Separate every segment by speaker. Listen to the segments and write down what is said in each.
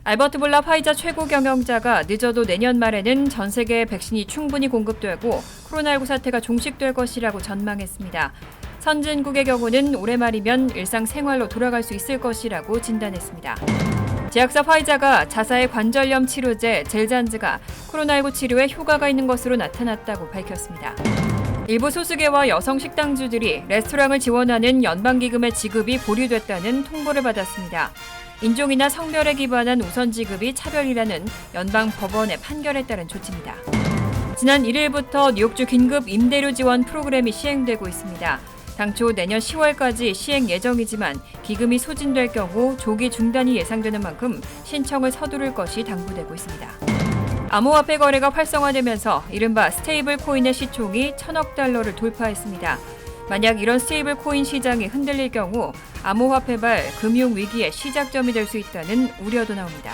Speaker 1: 알버트 볼라 화이자 최고 경영자가 늦어도 내년 말에는 전 세계에 백신이 충분히 공급되고 코로나19 사태가 종식될 것이라고 전망했습니다. 선진국의 경우는 올해 말이면 일상생활로 돌아갈 수 있을 것이라고 진단했습니다. 제약사 화이자가 자사의 관절염 치료제 젤잔즈가 코로나19 치료에 효과가 있는 것으로 나타났다고 밝혔습니다. 일부 소수계와 여성 식당주들이 레스토랑을 지원하는 연방기금의 지급이 보류됐다는 통보를 받았습니다. 인종이나 성별에 기반한 우선 지급이 차별이라는 연방 법원의 판결에 따른 조치입니다. 지난 1일부터 뉴욕주 긴급 임대료 지원 프로그램이 시행되고 있습니다. 당초 내년 10월까지 시행 예정이지만 기금이 소진될 경우 조기 중단이 예상되는 만큼 신청을 서두를 것이 당부되고 있습니다. 암호화폐 거래가 활성화되면서 이른바 스테이블 코인의 시총이 1,000억 달러를 돌파했습니다. 만약 이런 스테이블 코인 시장이 흔들릴 경우 암호화폐발 금융위기의 시작점이 될 수 있다는 우려도 나옵니다.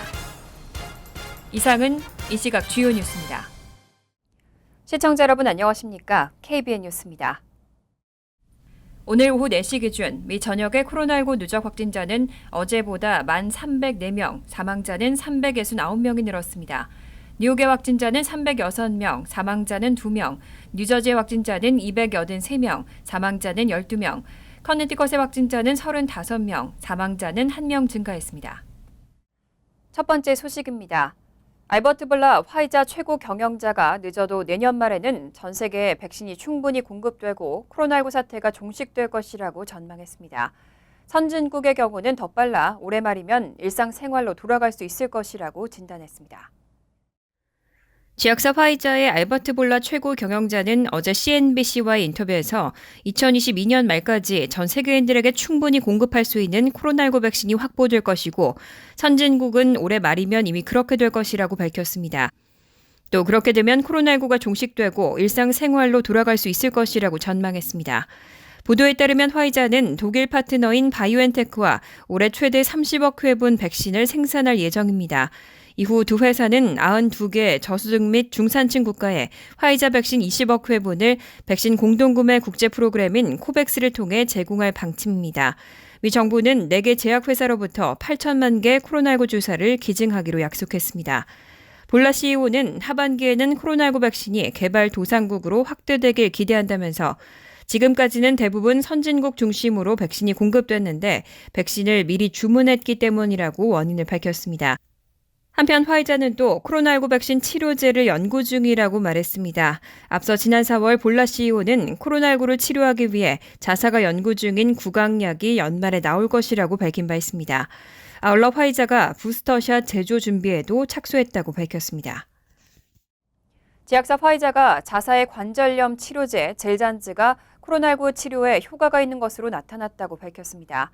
Speaker 1: 이상은 이 시각 주요 뉴스입니다. 시청자 여러분 안녕하십니까? KBN 뉴스입니다. 오늘 오후 4시 기준 미 전역의 코로나19 누적 확진자는 어제보다 1,304명, 사망자는 369명이 늘었습니다. 뉴욕의 확진자는 306명, 사망자는 2명, 뉴저지의 확진자는 283명, 사망자는 12명, 커네티컷의 확진자는 35명, 사망자는 1명 증가했습니다. 첫 번째 소식입니다. 알버트 볼라 화이자 최고 경영자가 늦어도 내년 말에는 전 세계에 백신이 충분히 공급되고 코로나19 사태가 종식될 것이라고 전망했습니다. 선진국의 경우는 더 빨라 올해 말이면 일상생활로 돌아갈 수 있을 것이라고 진단했습니다. 제약사 화이자의 알버트 볼라 최고 경영자는 어제 CNBC와의 인터뷰에서 2022년 말까지 전 세계인들에게 충분히 공급할 수 있는 코로나19 백신이 확보될 것이고 선진국은 올해 말이면 이미 그렇게 될 것이라고 밝혔습니다. 또 그렇게 되면 코로나19가 종식되고 일상생활로 돌아갈 수 있을 것이라고 전망했습니다. 보도에 따르면 화이자는 독일 파트너인 바이오엔테크와 올해 최대 30억 회분 백신을 생산할 예정입니다. 이후 두 회사는 92개 저소득 및 중산층 국가에 화이자 백신 20억 회분을 백신 공동구매 국제 프로그램인 코백스를 통해 제공할 방침입니다. 미 정부는 4개 제약회사로부터 8천만 개 코로나19 주사를 기증하기로 약속했습니다. 볼라 CEO는 하반기에는 코로나19 백신이 개발 도상국으로 확대되길 기대한다면서 지금까지는 대부분 선진국 중심으로 백신이 공급됐는데 백신을 미리 주문했기 때문이라고 원인을 밝혔습니다. 한편 화이자는 또 코로나19 백신 치료제를 연구 중이라고 말했습니다. 앞서 지난 4월 볼라 CEO는 코로나19를 치료하기 위해 자사가 연구 중인 구강약이 연말에 나올 것이라고 밝힌 바 있습니다. 아울러 화이자가 부스터샷 제조 준비에도 착수했다고 밝혔습니다. 제약사 화이자가 자사의 관절염 치료제 젤잔즈가 코로나19 치료에 효과가 있는 것으로 나타났다고 밝혔습니다.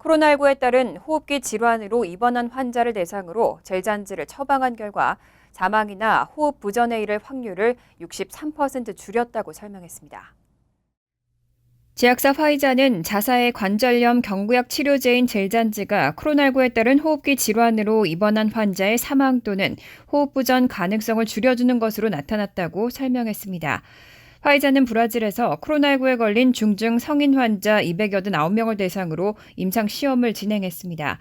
Speaker 1: 코로나19에 따른 호흡기 질환으로 입원한 환자를 대상으로 젤잔즈를 처방한 결과 사망이나 호흡 부전에 이를 확률을 63% 줄였다고 설명했습니다. 제약사 화이자는 자사의 관절염 경구약 치료제인 젤잔즈가 코로나19에 따른 호흡기 질환으로 입원한 환자의 사망 또는 호흡 부전 가능성을 줄여주는 것으로 나타났다고 설명했습니다. 화이자는 브라질에서 코로나19에 걸린 중증 성인 환자 289명을 대상으로 임상 시험을 진행했습니다.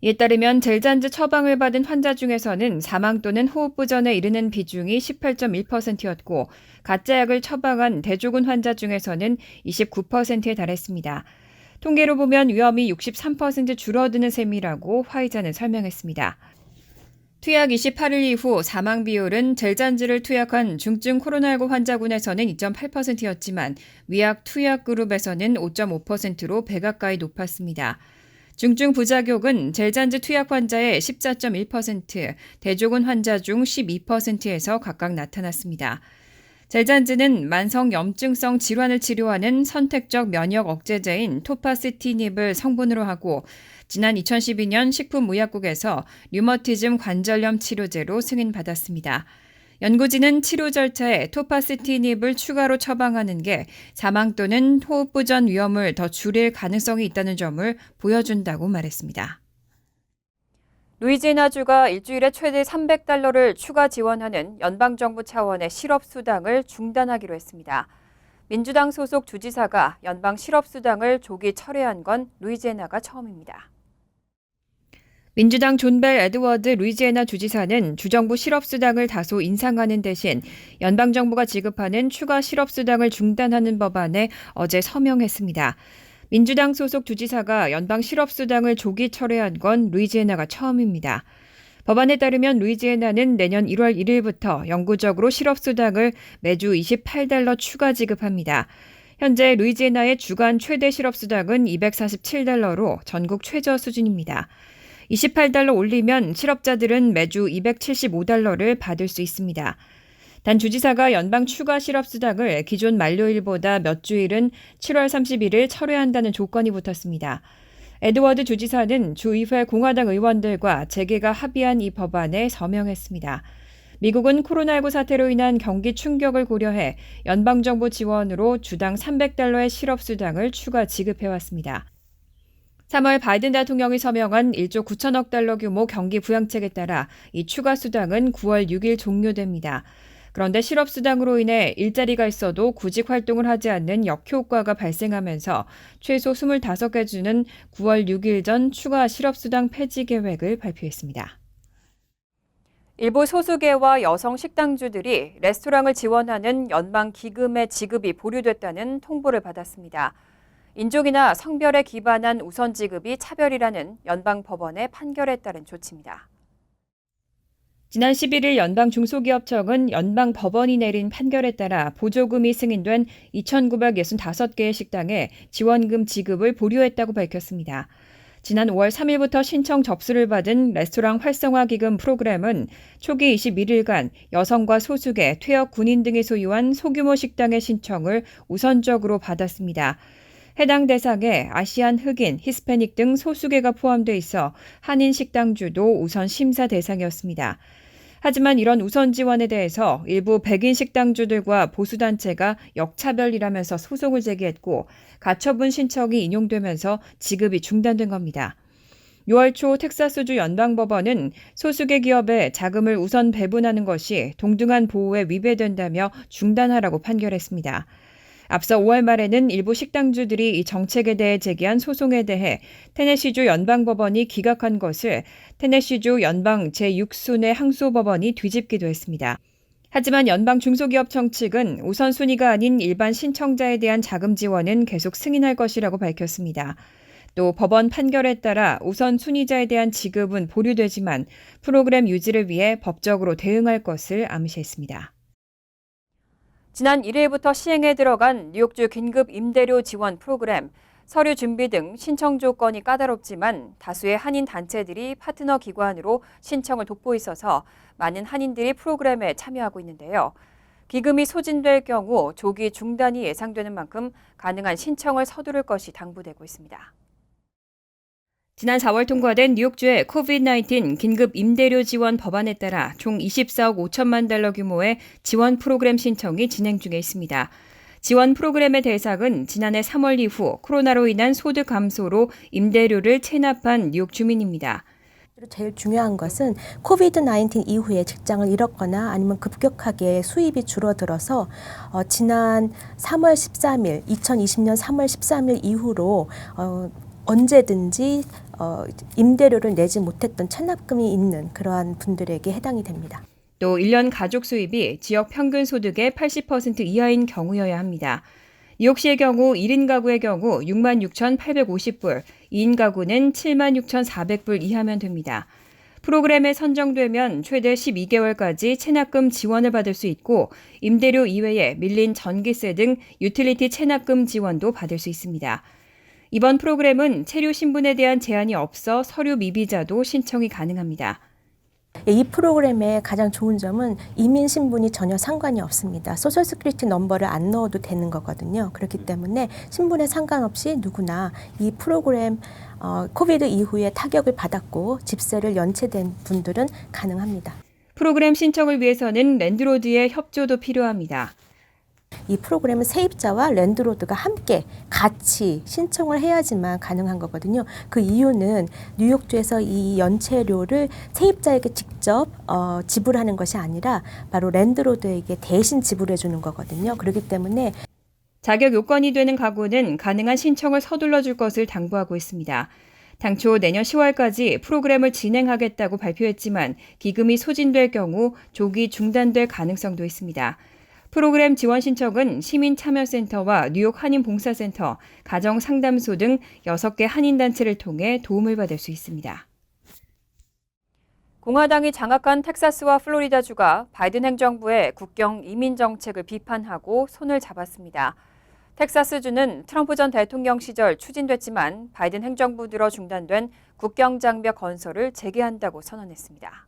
Speaker 1: 이에 따르면 젤잔즈 처방을 받은 환자 중에서는 사망 또는 호흡 부전에 이르는 비중이 18.1%였고 가짜 약을 처방한 대조군 환자 중에서는 29%에 달했습니다. 통계로 보면 위험이 63% 줄어드는 셈이라고 화이자는 설명했습니다. 투약 28일 이후 사망 비율은 젤잔즈를 투약한 중증 코로나19 환자군에서는 2.8%였지만 위약 투약 그룹에서는 5.5%로 배 가까이 높았습니다. 중증 부작용은 젤잔즈 투약 환자의 14.1%, 대조군 환자 중 12%에서 각각 나타났습니다. 젤잔즈는 만성 염증성 질환을 치료하는 선택적 면역 억제제인 토파스티닙을 성분으로 하고 지난 2012년 식품의약국에서 류머티즘 관절염 치료제로 승인받았습니다. 연구진은 치료 절차에 토파스티닙을 추가로 처방하는 게 사망 또는 호흡 부전 위험을 더 줄일 가능성이 있다는 점을 보여준다고 말했습니다. 루이지애나주가 일주일에 최대 $300를 추가 지원하는 연방정부 차원의 실업수당을 중단하기로 했습니다. 민주당 소속 주지사가 연방 실업수당을 조기 철회한 건 루이지애나가 처음입니다. 민주당 존 벨 에드워드 루이지애나 주지사는 주정부 실업수당을 다소 인상하는 대신 연방정부가 지급하는 추가 실업수당을 중단하는 법안에 어제 서명했습니다. 민주당 소속 주지사가 연방 실업수당을 조기 철회한 건 루이지애나가 처음입니다. 법안에 따르면 루이지애나는 내년 1월 1일부터 영구적으로 실업수당을 매주 $28 추가 지급합니다. 현재 루이지애나의 주간 최대 실업수당은 $247로 전국 최저 수준입니다. $28 올리면 실업자들은 매주 $275를 받을 수 있습니다. 단 주지사가 연방 추가 실업수당을 기존 만료일보다 몇 주일은 7월 31일 철회한다는 조건이 붙었습니다. 에드워드 주지사는 주의회 공화당 의원들과 재계가 합의한 이 법안에 서명했습니다. 미국은 코로나19 사태로 인한 경기 충격을 고려해 연방정부 지원으로 주당 $300의 실업수당을 추가 지급해왔습니다. 3월 바이든 대통령이 서명한 1조 9천억 달러 규모 경기 부양책에 따라 이 추가 수당은 9월 6일 종료됩니다. 그런데 실업수당으로 인해 일자리가 있어도 구직 활동을 하지 않는 역효과가 발생하면서 최소 25개 주는 9월 6일 전 추가 실업수당 폐지 계획을 발표했습니다. 일부 소수계와 여성 식당주들이 레스토랑을 지원하는 연방 기금의 지급이 보류됐다는 통보를 받았습니다. 인종이나 성별에 기반한 우선 지급이 차별이라는 연방 법원의 판결에 따른 조치입니다. 지난 11일 연방 중소기업청은 연방 법원이 내린 판결에 따라 보조금이 승인된 2,965개의 식당에 지원금 지급을 보류했다고 밝혔습니다. 지난 5월 3일부터 신청 접수를 받은 레스토랑 활성화 기금 프로그램은 초기 21일간 여성과 소수계, 퇴역 군인 등이 소유한 소규모 식당의 신청을 우선적으로 받았습니다. 해당 대상에 아시안 흑인, 히스패닉 등 소수계가 포함돼 있어 한인 식당주도 우선 심사 대상이었습니다. 하지만 이런 우선 지원에 대해서 일부 백인 식당주들과 보수단체가 역차별이라면서 소송을 제기했고 가처분 신청이 인용되면서 지급이 중단된 겁니다. 6월 초 텍사스주 연방법원은 소수계 기업에 자금을 우선 배분하는 것이 동등한 보호에 위배된다며 중단하라고 판결했습니다. 앞서 5월 말에는 일부 식당주들이 이 정책에 대해 제기한 소송에 대해 테네시주 연방법원이 기각한 것을 테네시주 연방 제6순회 항소법원이 뒤집기도 했습니다. 하지만 연방 중소기업청 측은 우선순위가 아닌 일반 신청자에 대한 자금 지원은 계속 승인할 것이라고 밝혔습니다. 또 법원 판결에 따라 우선순위자에 대한 지급은 보류되지만 프로그램 유지를 위해 법적으로 대응할 것을 암시했습니다. 지난 1일부터 시행에 들어간 뉴욕주 긴급 임대료 지원 프로그램, 서류 준비 등 신청 조건이 까다롭지만 다수의 한인 단체들이 파트너 기관으로 신청을 돕고 있어서 많은 한인들이 프로그램에 참여하고 있는데요. 기금이 소진될 경우 조기 중단이 예상되는 만큼 가능한 신청을 서두를 것이 당부되고 있습니다. 지난 4월 통과된 뉴욕주의 코비드-19 긴급 임대료 지원 법안에 따라 총 24억 5천만 달러 규모의 지원 프로그램 신청이 진행 중에 있습니다. 지원 프로그램의 대상은 지난해 3월 이후 코로나로 인한 소득 감소로 임대료를 체납한 뉴욕 주민입니다.
Speaker 2: 제일 중요한 것은 코비드-19 이후에 직장을 잃었거나 아니면 급격하게 수입이 줄어들어서 지난 3월 13일, 2020년 3월 13일 이후로 언제든지 임대료를 내지 못했던 체납금이 있는 그러한 분들에게 해당이 됩니다.
Speaker 1: 또 1년 가족 수입이 지역 평균 소득의 80% 이하인 경우여야 합니다. 뉴욕시의 경우 1인 가구의 경우 66,850불, 2인 가구는 76,400불 이하면 됩니다. 프로그램에 선정되면 최대 12개월까지 체납금 지원을 받을 수 있고 임대료 이외에 밀린 전기세 등 유틸리티 체납금 지원도 받을 수 있습니다. 이번 프로그램은 체류 신분에 대한 제한이 없어 서류 미비자도 신청이 가능합니다.
Speaker 2: 이 프로그램의 가장 좋은 점은 이민 신분이 전혀 상관이 없습니다. 소셜 시큐리티 넘버를 안 넣어도 되는 거거든요. 그렇기 때문에 신분에 상관없이 누구나 이 프로그램 코비드 이후에 타격을 받았고 집세를 연체된 분들은 가능합니다.
Speaker 1: 프로그램 신청을 위해서는 랜드로드의 협조도 필요합니다.
Speaker 2: 이 프로그램은 세입자와 랜드로드가 함께 같이 신청을 해야지만 가능한 거거든요. 그 이유는 뉴욕주에서 이 연체료를 세입자에게 직접 지불하는 것이 아니라 바로 랜드로드에게 대신 지불해 주는 거거든요. 그렇기 때문에 자격
Speaker 1: 요건이 되는 가구는 가능한 신청을 서둘러 줄 것을 당부하고 있습니다. 당초 내년 10월까지 프로그램을 진행하겠다고 발표했지만 기금이 소진될 경우 조기 중단될 가능성도 있습니다. 프로그램 지원 신청은 시민참여센터와 뉴욕 한인봉사센터, 가정상담소 등 6개 한인단체를 통해 도움을 받을 수 있습니다. 공화당이 장악한 텍사스와 플로리다주가 바이든 행정부의 국경 이민 정책을 비판하고 손을 잡았습니다. 텍사스주는 트럼프 전 대통령 시절 추진됐지만 바이든 행정부 들어 중단된 국경 장벽 건설을 재개한다고 선언했습니다.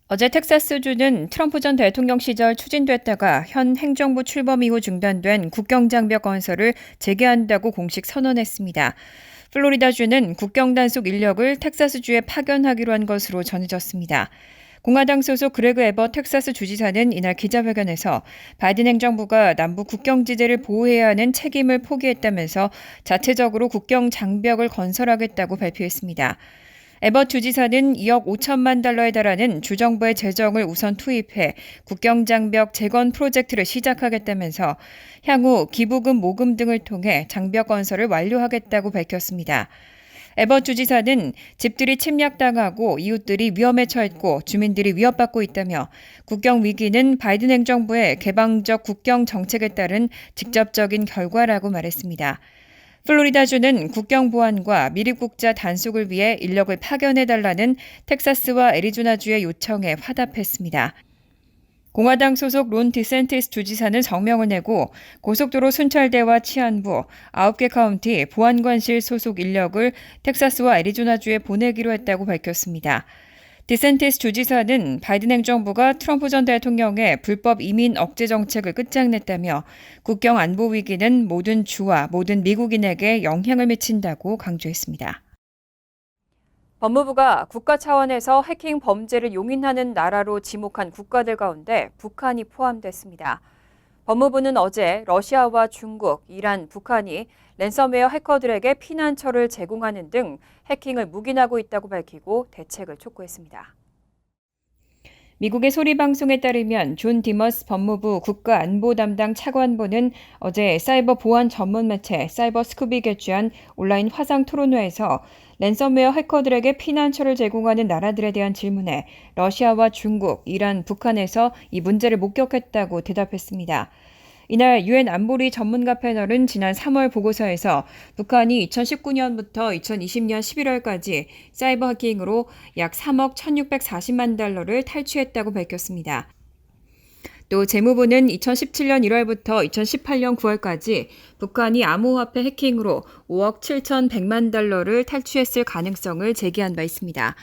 Speaker 1: 어제 텍사스주는 트럼프 전 대통령 시절 추진됐다가 현 행정부 출범 이후 중단된 국경 장벽 건설을 재개한다고 공식 선언했습니다. 플로리다주는 국경 단속 인력을 텍사스주에 파견하기로 한 것으로 전해졌습니다. 공화당 소속 그레그 에버 텍사스 주지사는 이날 기자회견에서 바이든 행정부가 남부 국경지대를 보호해야 하는 책임을 포기했다면서 자체적으로 국경 장벽을 건설하겠다고 발표했습니다. 에버 주지사는 2억 5천만 달러에 달하는 주정부의 재정을 우선 투입해 국경장벽 재건 프로젝트를 시작하겠다면서 향후 기부금, 모금 등을 통해 장벽 건설을 완료하겠다고 밝혔습니다. 에버 주지사는 집들이 침략당하고 이웃들이 위험에 처했고 주민들이 위협받고 있다며 국경 위기는 바이든 행정부의 개방적 국경 정책에 따른 직접적인 결과라고 말했습니다. 플로리다주는 국경 보안과 미입국자 단속을 위해 인력을 파견해달라는 텍사스와 애리조나주의 요청에 화답했습니다. 공화당 소속 론 디센티스 주지사는 성명을 내고 고속도로 순찰대와 치안부, 9개 카운티 보안관실 소속 인력을 텍사스와 애리조나주에 보내기로 했다고 밝혔습니다. 디센티스 주지사는 바이든 행정부가 트럼프 전 대통령의 불법 이민 억제 정책을 끝장냈다며 국경 안보 위기는 모든 주와 모든 미국인에게 영향을 미친다고 강조했습니다. 법무부가 국가 차원에서 해킹 범죄를 용인하는 나라로 지목한 국가들 가운데 북한이 포함됐습니다. 법무부는 어제 러시아와 중국, 이란, 북한이 랜섬웨어 해커들에게 피난처를 제공하는 등 해킹을 묵인하고 있다고 밝히고 대책을 촉구했습니다. 미국의 소리방송에 따르면 존 디머스 법무부 국가안보 담당 차관보는 어제 사이버 보안 전문 매체 사이버 스쿱이 개최한 온라인 화상 토론회에서 랜섬웨어 해커들에게 피난처를 제공하는 나라들에 대한 질문에 러시아와 중국, 이란, 북한에서 이 문제를 목격했다고 대답했습니다. 이날 유엔 안보리 전문가 패널은 지난 3월 보고서에서 북한이 2019년부터 2020년 11월까지 사이버 해킹으로 약 3억 1,640만 달러를 탈취했다고 밝혔습니다. 또 재무부는 2017년 1월부터 2018년 9월까지 북한이 암호화폐 해킹으로 5억 7,100만 달러를 탈취했을 가능성을 제기한 바 있습니다.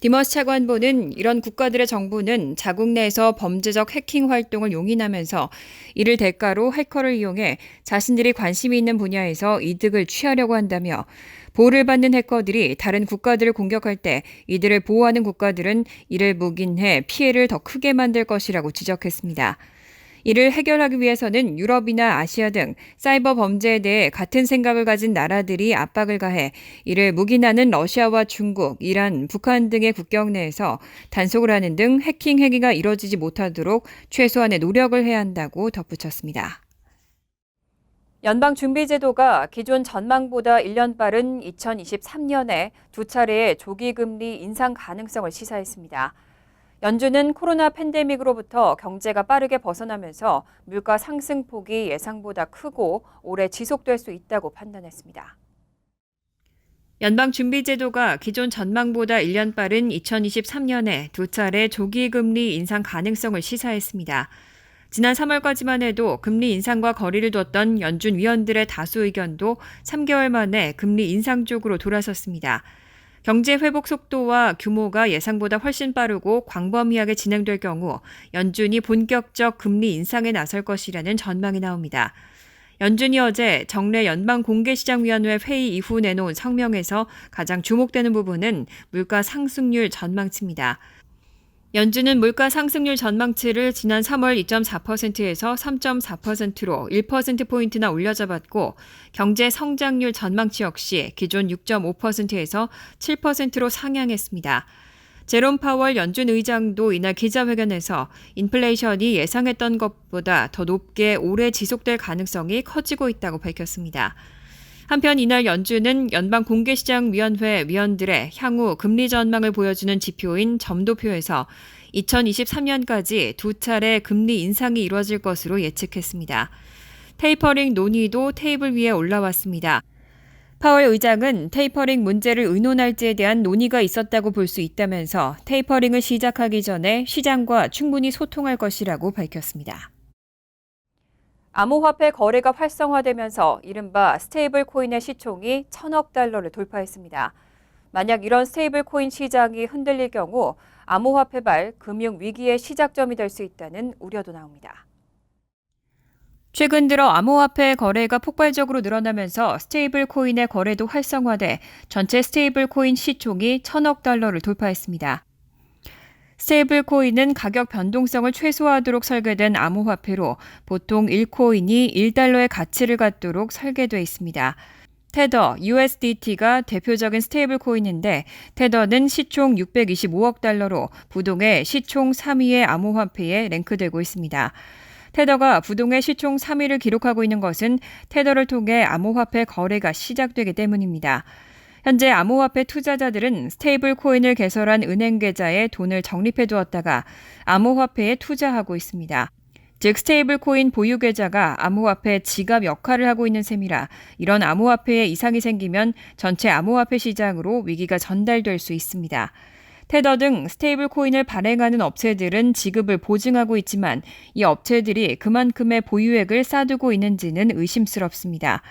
Speaker 1: 디머스 차관보는 이런 국가들의 정부는 자국 내에서 범죄적 해킹 활동을 용인하면서 이를 대가로 해커를 이용해 자신들이 관심이 있는 분야에서 이득을 취하려고 한다며 보호를 받는 해커들이 다른 국가들을 공격할 때 이들을 보호하는 국가들은 이를 묵인해 피해를 더 크게 만들 것이라고 지적했습니다. 이를 해결하기 위해서는 유럽이나 아시아 등 사이버 범죄에 대해 같은 생각을 가진 나라들이 압박을 가해 이를 묵인하는 러시아와 중국, 이란, 북한 등의 국경 내에서 단속을 하는 등 해킹 행위가 이뤄지지 못하도록 최소한의 노력을 해야 한다고 덧붙였습니다. 연방준비제도가 기존 전망보다 1년 빠른 2023년에 두 차례의 조기금리 인상 가능성을 시사했습니다. 연준은 코로나 팬데믹으로부터 경제가 빠르게 벗어나면서 물가 상승폭이 예상보다 크고 오래 지속될 수 있다고 판단했습니다. 연방준비제도가 기존 전망보다 1년 빠른 2023년에 두 차례 조기금리 인상 가능성을 시사했습니다. 지난 3월까지만 해도 금리 인상과 거리를 뒀던 연준 위원들의 다수 의견도 3개월 만에 금리 인상 쪽으로 돌아섰습니다. 경제 회복 속도와 규모가 예상보다 훨씬 빠르고 광범위하게 진행될 경우 연준이 본격적 금리 인상에 나설 것이라는 전망이 나옵니다. 연준이 어제 정례 연방공개시장위원회 회의 이후 내놓은 성명에서 가장 주목되는 부분은 물가 상승률 전망치입니다. 연준은 물가 상승률 전망치를 지난 3월 2.4%에서 3.4%로 1%포인트나 올려잡았고 경제 성장률 전망치 역시 기존 6.5%에서 7%로 상향했습니다. 제롬 파월 연준 의장도 이날 기자회견에서 인플레이션이 예상했던 것보다 더 높게 오래 지속될 가능성이 커지고 있다고 밝혔습니다. 한편 이날 연준은 연방공개시장위원회 위원들의 향후 금리 전망을 보여주는 지표인 점도표에서 2023년까지 두 차례 금리 인상이 이뤄질 것으로 예측했습니다. 테이퍼링 논의도 테이블 위에 올라왔습니다. 파월 의장은 테이퍼링 문제를 의논할지에 대한 논의가 있었다고 볼 수 있다면서 테이퍼링을 시작하기 전에 시장과 충분히 소통할 것이라고 밝혔습니다. 암호화폐 거래가 활성화되면서 이른바 스테이블 코인의 시총이 1,000억 달러를 돌파했습니다. 만약 이런 스테이블 코인 시장이 흔들릴 경우 암호화폐발 금융 위기의 시작점이 될 수 있다는 우려도 나옵니다. 최근 들어 암호화폐 거래가 폭발적으로 늘어나면서 스테이블 코인의 거래도 활성화돼 전체 스테이블 코인 시총이 1,000억 달러를 돌파했습니다. 스테이블 코인은 가격 변동성을 최소화하도록 설계된 암호화폐로 보통 1코인이 1달러의 가치를 갖도록 설계돼 있습니다. 테더, USDT가 대표적인 스테이블 코인인데 테더는 시총 625억 달러로 부동의 시총 3위의 암호화폐에 랭크되고 있습니다. 테더가 부동의 시총 3위를 기록하고 있는 것은 테더를 통해 암호화폐 거래가 시작되기 때문입니다. 현재 암호화폐 투자자들은 스테이블 코인을 개설한 은행 계좌에 돈을 적립해 두었다가 암호화폐에 투자하고 있습니다. 즉 스테이블 코인 보유 계좌가 암호화폐 지갑 역할을 하고 있는 셈이라 이런 암호화폐에 이상이 생기면 전체 암호화폐 시장으로 위기가 전달될 수 있습니다. 테더 등 스테이블 코인을 발행하는 업체들은 지급을 보증하고 있지만 이 업체들이 그만큼의 보유액을 쌓아두고 있는지는 의심스럽습니다.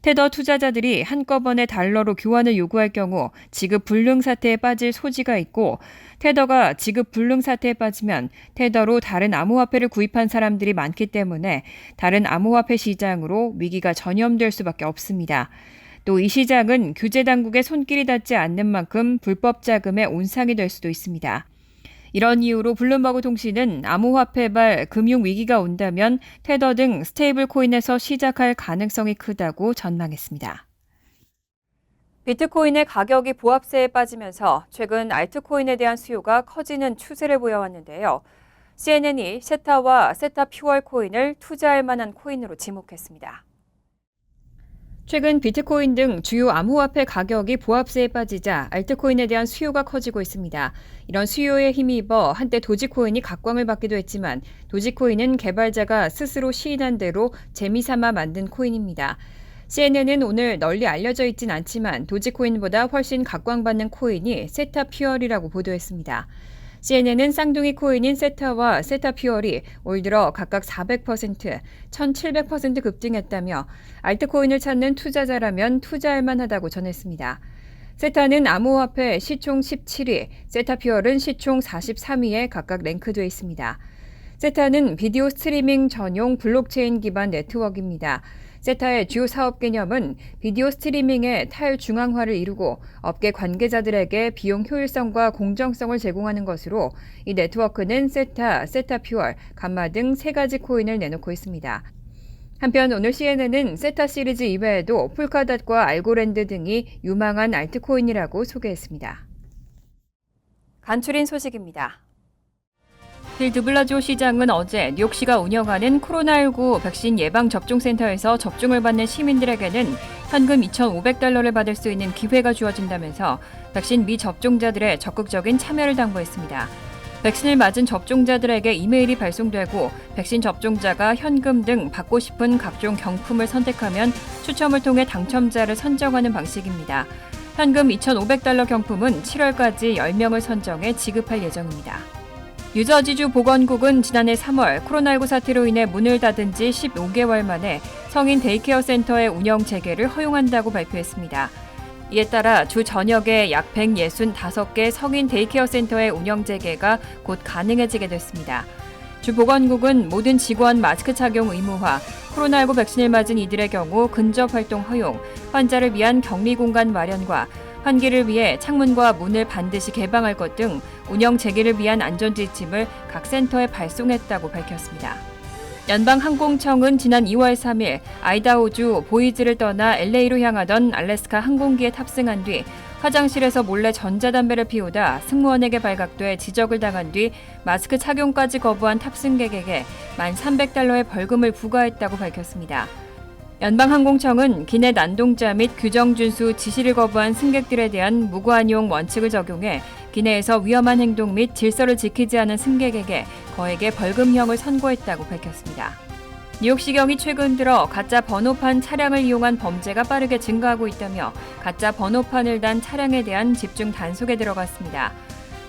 Speaker 1: 테더 투자자들이 한꺼번에 달러로 교환을 요구할 경우 지급 불능 사태에 빠질 소지가 있고 테더가 지급 불능 사태에 빠지면 테더로 다른 암호화폐를 구입한 사람들이 많기 때문에 다른 암호화폐 시장으로 위기가 전염될 수밖에 없습니다. 또 이 시장은 규제 당국의 손길이 닿지 않는 만큼 불법 자금의 온상이 될 수도 있습니다. 이런 이유로 블룸버그 통신은 암호화폐발 금융 위기가 온다면 테더 등 스테이블 코인에서 시작할 가능성이 크다고 전망했습니다. 비트코인의 가격이 보합세에 빠지면서 최근 알트코인에 대한 수요가 커지는 추세를 보여왔는데요. CNN이 세타와 세타 퓨얼 코인을 투자할 만한 코인으로 지목했습니다. 최근 비트코인 등 주요 암호화폐 가격이 보합세에 빠지자 알트코인에 대한 수요가 커지고 있습니다. 이런 수요에 힘입어 한때 도지코인이 각광을 받기도 했지만 도지코인은 개발자가 스스로 시인한 대로 재미삼아 만든 코인입니다. CNN은 오늘 널리 알려져 있진 않지만 도지코인보다 훨씬 각광받는 코인이 세타 퓨얼이라고 보도했습니다. CNN은 쌍둥이 코인인 세타와 세타 퓨얼이 올 들어 각각 400%, 1700% 급등했다며 알트코인을 찾는 투자자라면 투자할 만하다고 전했습니다. 세타는 암호화폐 시총 17위, 세타 퓨얼은 시총 43위에 각각 랭크되어 있습니다. 세타는 비디오 스트리밍 전용 블록체인 기반 네트워크입니다. 세타의 주요 사업 개념은 비디오 스트리밍의 탈중앙화를 이루고 업계 관계자들에게 비용 효율성과 공정성을 제공하는 것으로 이 네트워크는 세타, 세타 퓨얼, 감마 등 3가지 코인을 내놓고 있습니다. 한편 오늘 CNN은 세타 시리즈 이외에도 폴카닷과 알고랜드 등이 유망한 알트코인이라고 소개했습니다. 간추린 소식입니다. 빌 드블라지오 시장은 어제 뉴욕시가 운영하는 코로나19 백신 예방접종센터에서 접종을 받는 시민들에게는 현금 2,500달러를 받을 수 있는 기회가 주어진다면서 백신 미접종자들의 적극적인 참여를 당부했습니다. 백신을 맞은 접종자들에게 이메일이 발송되고 백신 접종자가 현금 등 받고 싶은 각종 경품을 선택하면 추첨을 통해 당첨자를 선정하는 방식입니다. 현금 2,500달러 경품은 7월까지 10명을 선정해 지급할 예정입니다. 뉴저지주 보건국은 지난해 3월 코로나19 사태로 인해 문을 닫은 지 15개월 만에 성인 데이케어 센터의 운영 재개를 허용한다고 발표했습니다. 이에 따라 주 전역에 약 165개 성인 데이케어 센터의 운영 재개가 곧 가능해지게 됐습니다. 주 보건국은 모든 직원 마스크 착용 의무화, 코로나19 백신을 맞은 이들의 경우 근접 활동 허용, 환자를 위한 격리 공간 마련과 환기를 위해 창문과 문을 반드시 개방할 것 등 운영 재개를 위한 안전 지침을 각 센터에 발송했다고 밝혔습니다. 연방항공청은 지난 2월 3일 아이다호주 보이즈를 떠나 LA로 향하던 알래스카 항공기에 탑승한 뒤 화장실에서 몰래 전자담배를 피우다 승무원에게 발각돼 지적을 당한 뒤 마스크 착용까지 거부한 탑승객에게 $1,300의 벌금을 부과했다고 밝혔습니다. 연방항공청은 기내 난동자 및 규정 준수 지시를 거부한 승객들에 대한 무고한 용 원칙을 적용해 기내에서 위험한 행동 및 질서를 지키지 않은 승객에게 거액의 벌금형을 선고했다고 밝혔습니다. 뉴욕시경이 최근 들어 가짜 번호판 차량을 이용한 범죄가 빠르게 증가하고 있다며 가짜 번호판을 단 차량에 대한 집중 단속에 들어갔습니다.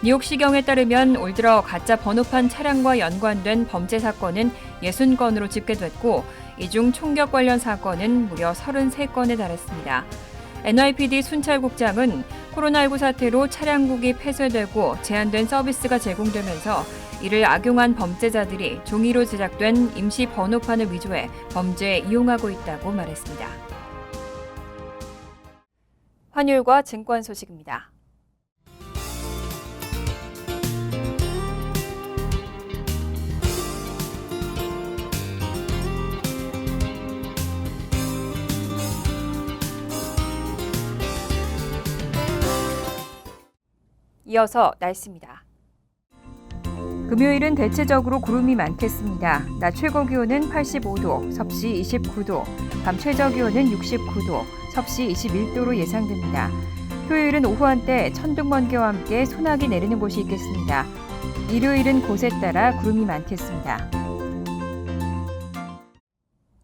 Speaker 1: 뉴욕시경에 따르면 올 들어 가짜 번호판 차량과 연관된 범죄 사건은 60건으로 집계됐고 이 중 총격 관련 사건은 무려 33건에 달했습니다. NYPD 순찰국장은 코로나19 사태로 차량국이 폐쇄되고 제한된 서비스가 제공되면서 이를 악용한 범죄자들이 종이로 제작된 임시 번호판을 위조해 범죄에 이용하고 있다고 말했습니다. 환율과 증권 소식입니다. 이어서 날씨입니다. 금요일은 대체적으로 구름이 많겠습니다. 낮 최고 기온은 85도, 섭씨 29도, 밤 최저 기온은 69도, 섭씨 21도로 예상됩니다. 토요일은 오후 한때 천둥 번개와 함께 소나기 내리는 곳이 있겠습니다. 일요일은 곳에 따라 구름이 많겠습니다.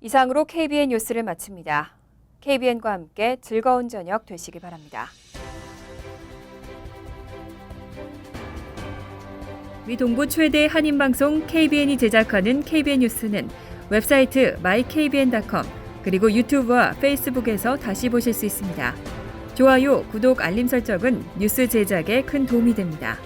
Speaker 1: 이상으로 KBN 뉴스를 마칩니다. KBN과 함께 즐거운 저녁 되시기 바랍니다. 미 동부 최대 한인방송 KBN이 제작하는 KBN 뉴스는 웹사이트 mykbn.com 그리고 유튜브와 페이스북에서 다시 보실 수 있습니다. 좋아요, 구독, 알림 설정은 뉴스 제작에 큰 도움이 됩니다.